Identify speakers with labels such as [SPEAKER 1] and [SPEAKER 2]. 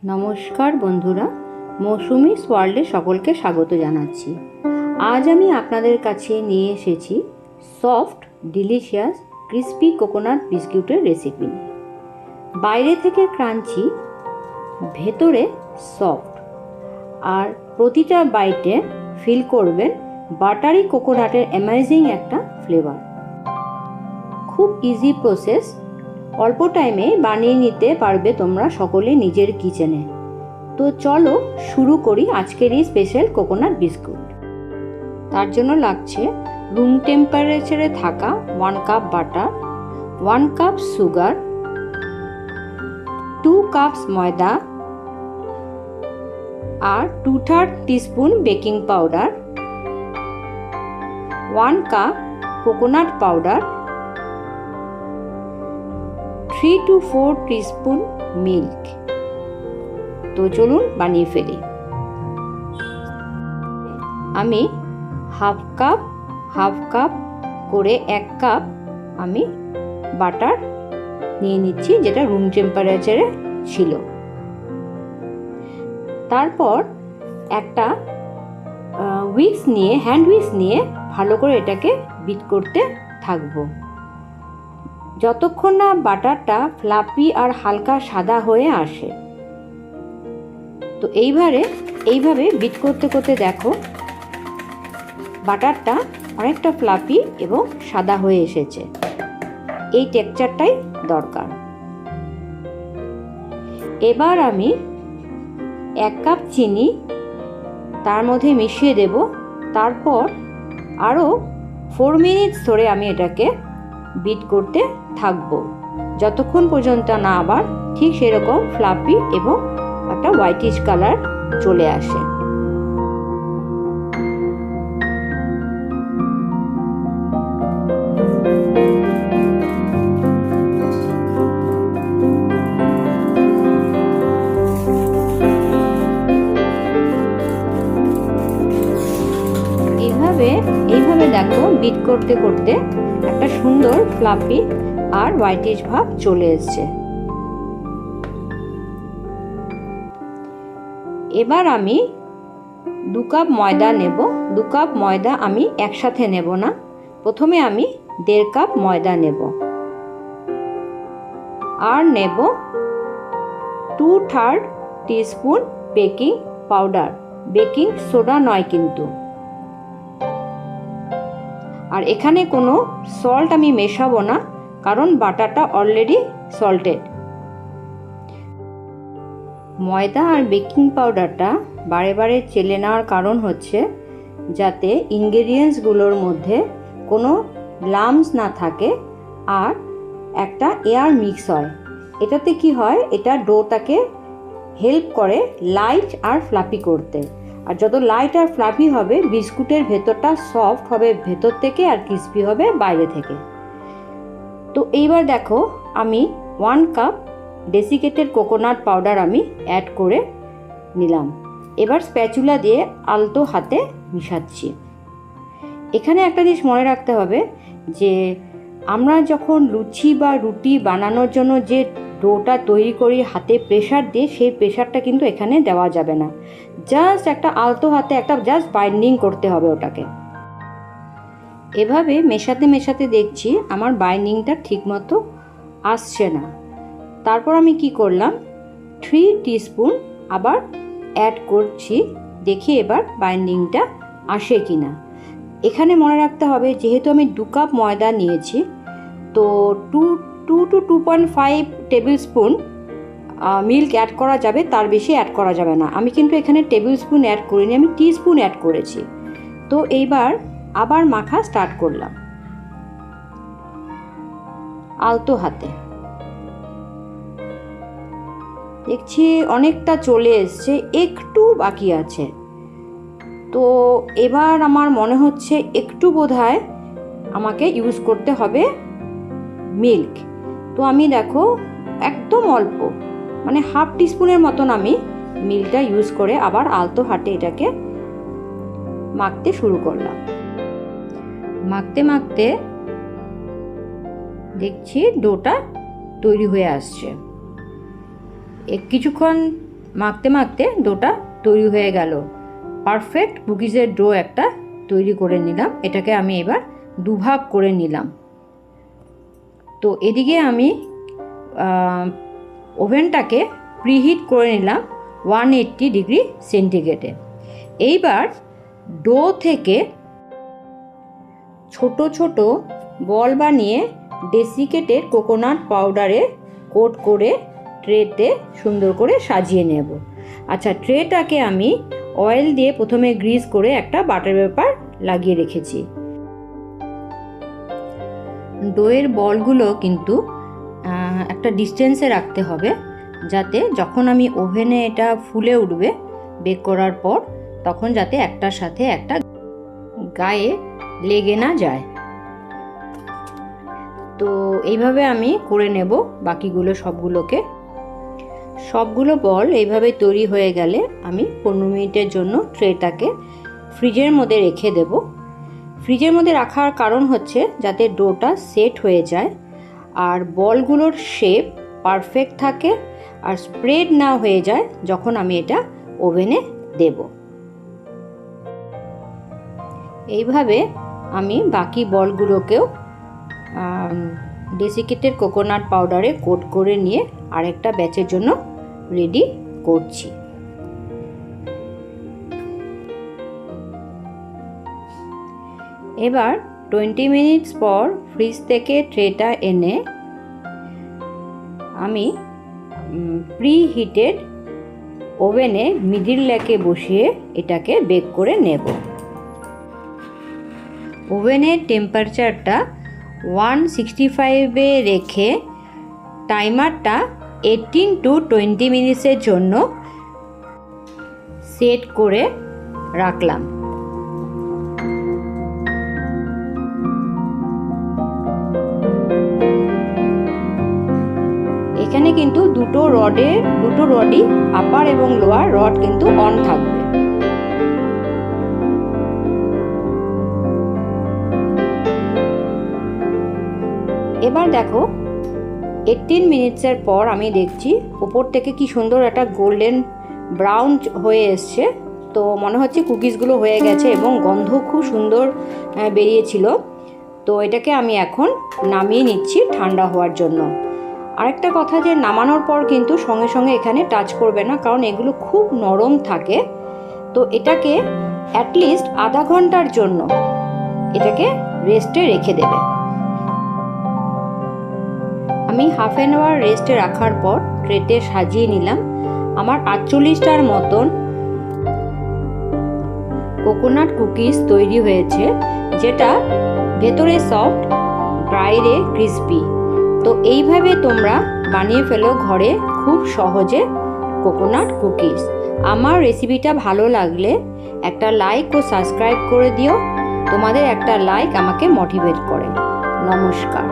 [SPEAKER 1] নমস্কার বন্ধুরা, মৌসুমিস ওয়ার্ল্ডে সকলকে স্বাগত জানাচ্ছি। আজ আমি আপনাদের কাছে নিয়ে এসেছি সফট ডিলিশিয়াস ক্রিস্পি কোকোনাট বিস্কুটের রেসিপি। বাইরে থেকে ক্রাঞ্চি, ভেতরে সফট, আর প্রতিটা বাইটে ফিল করবেন বাটারি কোকোনাটের অ্যামেজিং একটা ফ্লেভার। খুব ইজি প্রসেস, অল্প টাইমে বানিয়ে নিতে পারবে তোমরা সকলে নিজের কিচেনে। তো চলো শুরু করি আজকের এই স্পেশাল কোকোনাট বিস্কুট। তার জন্য লাগছে রুম টেম্পারেচারে থাকা 1 cup butter, 1 cup sugar, 2 cups ময়দা, আর 2/3 teaspoon baking powder, 1 cup coconut powder, 3 to 4 teaspoon milk. তো চলুন বানিয়ে ফেলি। আমি হাফ কাপ করে 1 কাপ আমি বাটার নিয়ে নিচ্ছি, যেটা রুম টেম্পারেচারে ছিল। তারপর একটা হ্যান্ড উইক্স নিয়ে ভালো করে এটাকে বিট করতে থাকবো যতক্ষণ না বাটারটা ফ্লাপি আর হালকা সাদা হয়ে আসে। তো এইভাবে বিট করতে করতে দেখো বাটারটা অনেকটা ফ্লাপি এবং সাদা হয়ে এসেছে। এই টেক্সচারটাই দরকার। এবার আমি 1 কাপ চিনি তার মধ্যে মিশিয়ে দেব। তারপর আরও 4 মিনিটস ধরে আমি এটাকে বিট করতে থাকবো যতক্ষণ পর্যন্ত না আবার ঠিক সেরকম ফ্লাপি এবং একটা হোয়াইটিশ কালার চলে আসে। এইভাবে দেখো বিট করতে করতে একটা সুন্দর ফ্লাপি আর হোয়াইটিশ ভাব চলে এসেছে। এবার আমি 2 কাপ ময়দা নেব। 2 কাপ ময়দা আমি একসাথে নেব না, প্রথমে আমি 1.5 কাপ ময়দা নেব। আর নেব 2/3 teaspoon baking powder, baking soda নয় কিন্তু। আর এখানে কোনো সল্ট আমি মেশাবো না, কারণ বাটারটা অলরেডি সল্টেড। ময়দা আর বেকিং পাউডারটা বারে বারে চেলে নেওয়ার কারণ হচ্ছে যাতে ইনগ্রেডিয়েন্টসগুলোর মধ্যে কোনো লাম্পস না থাকে আর একটা এয়ার মিক্স হয়। এটাতে কি হয়, এটা ডোটাকে হেল্প করে লাইট আর ফ্লাফি করতে। আর যত লাইট আর ফ্লাফি হবে বিস্কুটের ভেতরটা সফট হবে ভেতর থেকে আর ক্রিস্পি হবে বাইরে থেকে। তো এইবার দেখো আমি 1 কাপ ডেসিকেটেড কোকোনাট পাউডার আমি অ্যাড করে নিলাম। এবার স্প্যাচুলা দিয়ে আলতো হাতে মিশাচ্ছি। এখানে একটা জিনিস মনে রাখতে হবে যে আমরা যখন লুচি বা রুটি বানানোর জন্য যে ডোটা তৈরি করি হাতে প্রেশার দিয়ে, সেই প্রেশারটা কিন্তু এখানে দেওয়া যাবে না। জাস্ট একটা আলতো হাতে একটা জাস্ট বাইন্ডিং করতে হবে ওটাকে। এভাবে মেশাতে দেখছি আমার বাইন্ডিংটা ঠিকমতো আসছে না। তারপর আমি কি করলাম, 3 টিস্পুন আবার অ্যাড করছি, দেখি এবার বাইন্ডিংটা আসে কি না। এখানে মনে রাখতে হবে যেহেতু আমি 2 কাপ ময়দা নিয়েছি, তো 2 to 2.5 tablespoon milk add করা যাবে, তার বেশি অ্যাড করা যাবে না। আমি কিন্তু এখানে টেবিল স্পুন অ্যাড করিনি, আমি টিস্পুন অ্যাড করেছি। তো এইবার আবার মাখা স্টার্ট করলাম আলতো হাতে। দেখছি অনেকটা চলে এসছে, একটু বাকি আছে। তো এবার আমার মনে হচ্ছে একটু বোধহয় আমাকে ইউজ করতে হবে মিল্ক। তো আমি দেখো একদম অল্প, মানে হাফ টিস্পুনের মতন আমি মিল্কটা ইউজ করে আবার আলতো হাতে এটাকে মাখতে শুরু করলাম। মাখতে দেখছি ডোটা তৈরি হয়ে আসছে। কিছুক্ষণ মাখতে মাখতে ডোটা তৈরি হয়ে গেল। পারফেক্ট কুকিজের ডো একটা তৈরি করে নিলাম। এটাকে আমি এবার দুভাগ করে নিলাম। তো এদিকে আমি ওভেনটাকে প্রিহিট করে নিলাম 180 ডিগ্রি সেন্টিগ্রেডে। এইবার ডো থেকে ছোট ছোট বল বানিয়ে ডেসিকেটেড কোকোনাট পাউডারে কোট করে ট্রেতে সুন্দর করে সাজিয়ে নেব। আচ্ছা, ট্রেটাকে আমি অয়েল দিয়ে প্রথমে গ্রিস করে একটা বাটার পেপার লাগিয়ে রেখেছি। ডোয়ের বলগুলো কিন্তু একটা ডিস্টেন্সে রাখতে হবে, যাতে যখন আমি ওভেনে এটা ফুলে উঠবে বেক করার পর, তখন যাতে একটার সাথে একটা গায়ে লেগে না যায়। তো এইভাবে আমি করে নেব বাকিগুলো সবগুলো বল এইভাবে তৈরি হয়ে গেলে আমি 15 মিনিটের জন্য ট্রেটাকে ফ্রিজের মধ্যে রেখে দেব। ফ্রিজের মধ্যে রাখার কারণ হচ্ছে যাতে ডোটা সেট হয়ে যায় আর বলগুলোর শেপ পারফেক্ট থাকে আর স্প্রেড না হয়ে যায় যখন আমি এটা ওভেনে দেব। এইভাবে আমি বাকি বলগুলোকেও ডেসিকেটেড কোকোনাট পাউডারে কোট করে নিয়ে আরেকটা ব্যাচের জন্য রেডি করছি। এবার 20 মিনিটস পর ফ্রিজ থেকে ট্রেটা এনে আমি প্রিহিটেড ওভেনে মিডিল র্যাকে বসিয়ে এটাকে বেক করে নেব। ওভেনের টেম্পারেচারটা 165-এ রেখে টাইমারটা 18 to 20 মিনিটসের জন্য সেট করে রাখলাম। এখানে কিন্তু দুটো রডই আপার এবং লোয়ার রড কিন্তু অন থাকবে। এবার দেখো 18 মিনিটসের পর আমি দেখছি উপর থেকে কি সুন্দর একটা গোল্ডেন ব্রাউন হয়ে এসছে। তো মনে হচ্ছে কুকিজগুলো হয়ে গেছে এবং গন্ধ খুব সুন্দর বেরিয়েছিল। তো এটাকে আমি এখন নামিয়ে নিচ্ছি ঠান্ডা হওয়ার জন্য। আরেকটা কথা, যে নামানোর পর কিন্তু সঙ্গে সঙ্গে এখানে টাচ করবে না, কারণ এগুলো খুব নরম থাকে। তো এটাকে অ্যাটলিস্ট আধা ঘন্টার জন্য এটাকে রেস্টে রেখে দেবে। আমি হাফ অ্যান আওয়ার রেস্টে রাখার পর ট্রেতে সাজিয়ে নিলাম। আমার 48টার মতন কোকোনাট কুকিজ তৈরি হয়েছে, যেটা ভেতরে সফট, বাইরে ক্রিস্পি। তো এইভাবে তোমরা বানিয়ে ফেলো ঘরে খুব সহজে কোকোনাট কুকিজ। আমার রেসিপিটা ভালো লাগলে একটা লাইক ও সাবস্ক্রাইব করে দিও। তোমাদের একটা লাইক আমাকে মোটিভেট করে। নমস্কার।